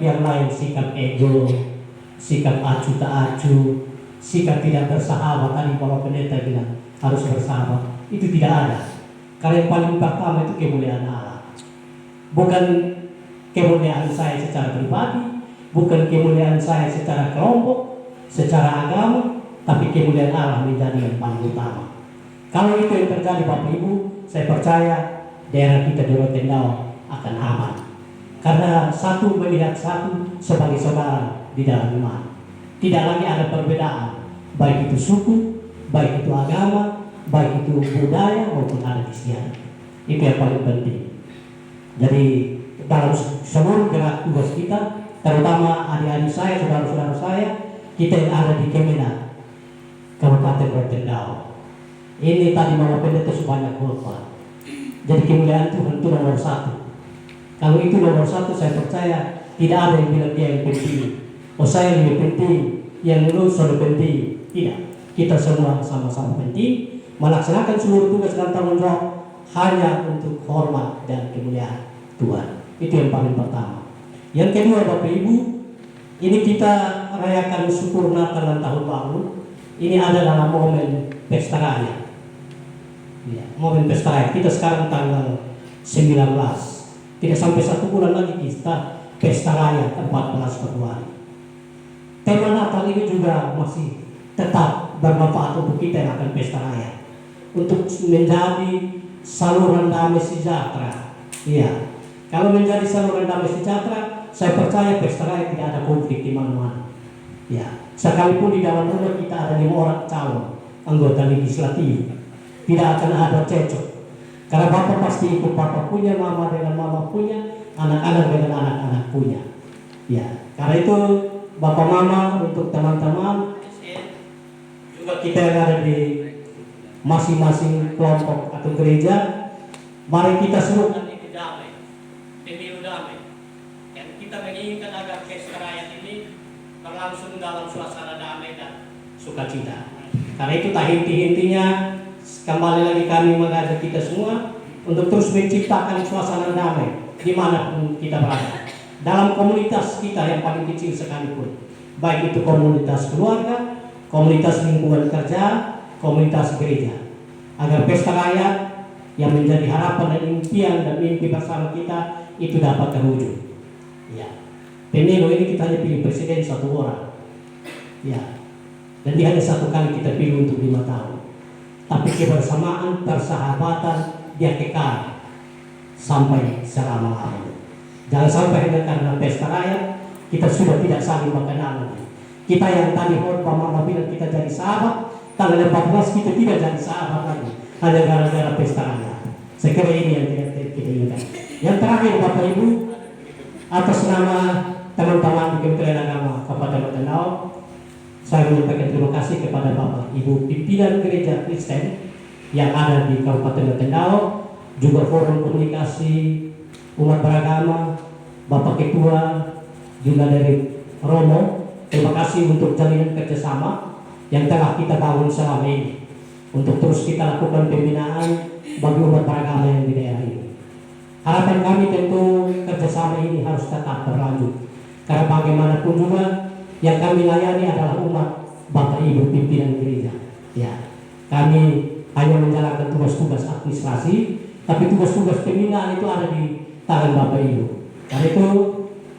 yang lain, sikap ego, sikap acu tak acu, sikap tidak bersahabat. Tadi Bapak Pendeta bilang harus bersahabat, itu tidak ada. Karena yang paling pertama itu kemuliaan Allah, bukan kemuliaan saya secara pribadi, bukan kemuliaan saya secara kelompok, secara agama, tapi kemuliaan Allah menjadi yang paling utama. Kalau itu yang terjadi Bapak Ibu, saya percaya daerah kita di Rotendao akan aman. Karena satu melihat satu sebagai saudara di dalam iman. Tidak lagi ada perbedaan, baik itu suku, baik itu agama, baik itu budaya maupun adat istiadat. Itu yang paling penting. Jadi dalam seluruh gerak tugas kita, terutama adik-adik saya, saudara-saudara saya, kita yang ada di Kemenak, Kabupaten Rotendao. Ini tadi Bapak Pendeta sebanyak khotbah. Jadi kemuliaan Tuhan itu nomor satu. Kalau itu nomor satu, saya percaya tidak ada yang bilang dia yang penting. Oh saya lebih penting, yang lulus lebih penting. Tidak. Kita semua sama-sama penting. Melaksanakan seluruh tugas dan tanggung jawab hanya untuk hormat dan kemuliaan Tuhan. Itu yang paling pertama. Yang kedua Bapak Ibu, ini kita rayakan syukur Natal dan Tahun Baru. Ini ada dalam momen pesta raya. Ya, momen pesta raya. Kita sekarang tanggal 19. Tidak sampai 1 bulan lagi kita pesta raya 14 Februari. Tema Natal ini juga masih tetap bermanfaat untuk kita yang akan pesta raya, untuk menjadi saluran damai sejahtera. Iya, kalau menjadi saluran damai sejahtera, saya percaya pesta raya tidak ada konflik di mana-mana. Ya, sekalipun di dalam rumah kita ada 5 orang calon anggota legislatif, tidak akan ada cecok. Karena bapak pasti ikut bapak punya, mama dengan mama punya, anak-anak dengan anak-anak punya. Ya, karena itu bapak mama untuk teman-teman juga kita yang ada di masing-masing kelompok atau gereja, mari kita serukan ini damai, pemilu damai. Dan kita menginginkan agar pesta rakyat ini berlangsung dalam suasana damai dan sukacita. Karena itu tak henti-hentinya kembali lagi kami mengajak kita semua untuk terus menciptakan suasana damai dimanapun kita berada. Dalam komunitas kita yang paling kecil sekalipun, baik itu komunitas keluarga, komunitas lingkungan kerja, komunitas gereja, agar pesta rakyat yang menjadi harapan dan impian dan mimpi bersama kita itu dapat terwujud. Ya, pemilu ini kita hanya pilih presiden 1 orang. Ya, dan dia hanya 1 kali kita pilih untuk 5 tahun. Tapi kebersamaan, persahabatan dia kekal sampai selama-lamanya. Jangan sampai hanya karena pesta rakyat kita sudah tidak saling mengenal lagi. Kita yang tadi khotbah mama bilang kita jadi sahabat, tanggal 14 kita tidak jadi sahabat lagi hanya gara-gara pesta rakyat. Saya kira ini yang kita inginkan. Yang terakhir Bapak Ibu, atas nama teman-teman di Kementerian Agama Kabupaten Rotendao, saya menyampaikan terima kasih kepada Bapak Ibu pimpinan gereja Kristen yang ada di Kabupaten Rotendao, juga forum komunikasi umat beragama, Bapak Ketua juga dari Romo. Terima kasih untuk jalinan kerjasama yang telah kita bangun selama ini untuk terus kita lakukan pembinaan bagi umat beragama yang di daerah ini. Harapan kami tentu kerjasama ini harus tetap berlanjut, karena bagaimanapun juga yang kami layani adalah umat Bapak Ibu pimpinan gereja. Ya, kami hanya menjalankan tugas-tugas administrasi, tapi tugas-tugas pembinaan itu ada di tangan Bapak Ibu. Karena itu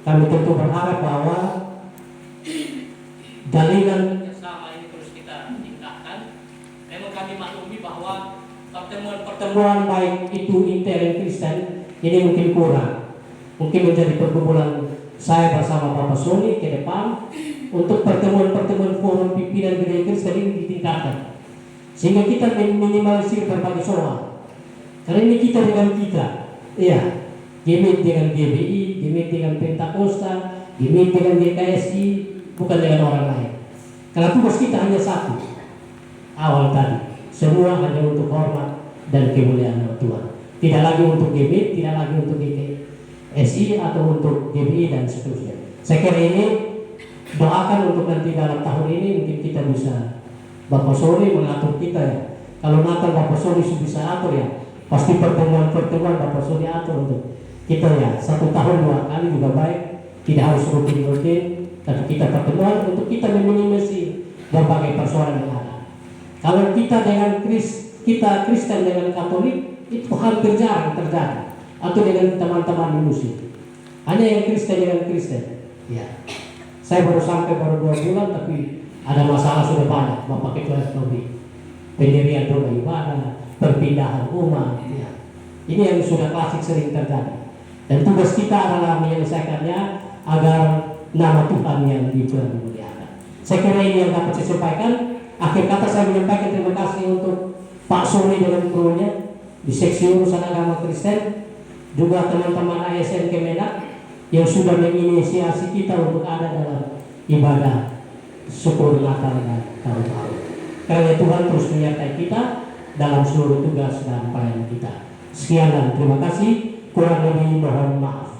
kami tentu berharap bahwa jalinan kerjasama ini terus kita tingkatkan. Memang kami maklumi bahwa pertemuan-pertemuan baik itu intern Kristen ini mungkin kurang. Mungkin menjadi perkumpulan saya bersama Bapak Sony ke depan untuk pertemuan-pertemuan forum pimpinan gereja Kristen ini ditingkatkan, sehingga kita minimalisir berbagai soal. Karena ini kita dengan kita, iya, GMIT dengan GBI, GMIT dengan Pentakosta, GMIT dengan GKSI, bukan dengan orang lain. Karena tugas kita hanya satu, awal tadi, semua hanya untuk hormat dan kemuliaan Tuhan. Tidak lagi untuk GMIT, tidak lagi untuk GKSI atau untuk GBI dan seterusnya. Saya kira ini doakan untuk nanti dalam tahun ini mungkin kita bisa, Bapak Sony mengatur kita ya. Kalau Natal Bapak Sony bisa atur ya, pasti pertemuan-pertemuan Bapak Sony atur untuk kita ya. 1 tahun 2 kali juga baik, Tidak harus rutin-rutin, tapi kita pertemuan untuk kita meminimasi berbagai persoalan yang ada. Kalau kita kita Kristen dengan Katolik itu hampir jarang terjadi, atau dengan teman-teman muslim. Hanya yang Kristen dengan Kristen. Ya. Saya baru sampai 2 bulan, tapi ada masalah sudah banyak. Bapak Ketua FKB, pendirian rumah ibadah, perpindahan umat. Ya. Ini yang sudah klasik sering terjadi. Dan tugas kita adalah menyelesaikannya agar nama Tuhan yang dimuliakan. Saya kira ini yang dapat saya sampaikan. Akhir kata saya menyampaikan terima kasih untuk Pak Sony dengan krunya di seksi urusan agama Kristen, juga teman-teman ASN Kemenak yang sudah menginisiasi kita untuk ada dalam ibadah syukur Natal dan Tahun Baru. Karena Tuhan terus menyertai kita dalam seluruh tugas dan pelayanan kita. Sekian dan terima kasih. Kurang lebih mohon maaf.